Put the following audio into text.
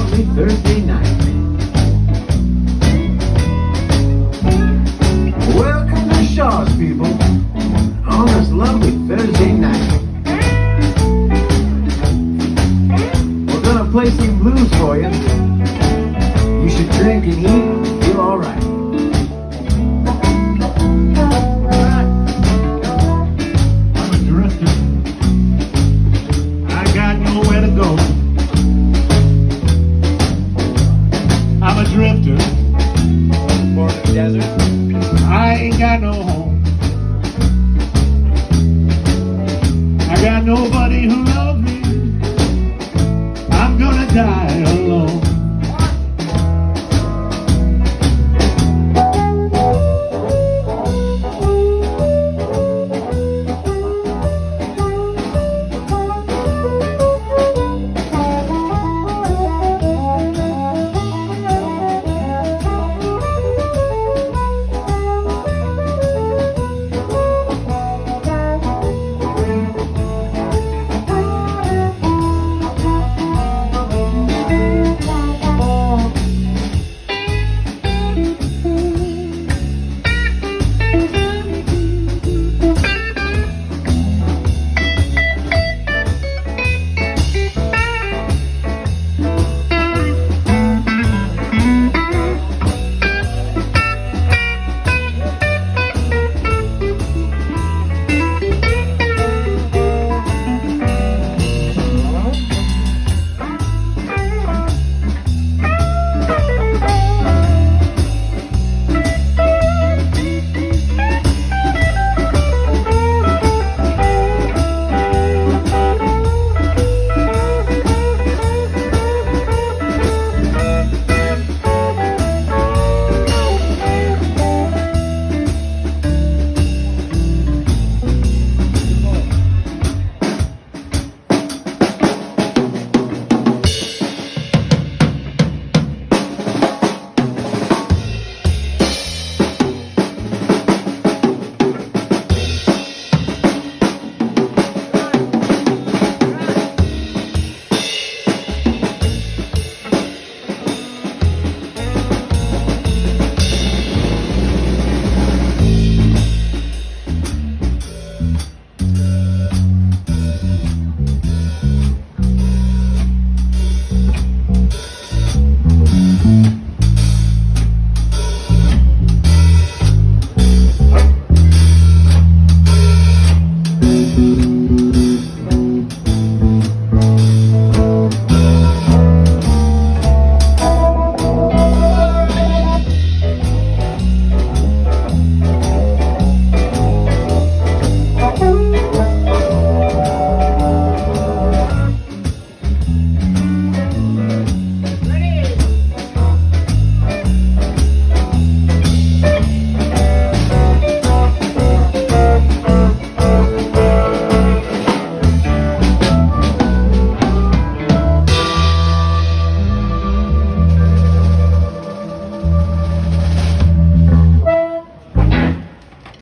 lovely Thursday night. Welcome to Shaw's, people, on this lovely Thursday night. We're gonna play some blues for you. You should drink and eat and feel alright. I'm a drifter. I got nowhere to go. I'm a drifter. Born in the desert. I ain't got no home. I got nobody who loves me. I'm gonna die alone.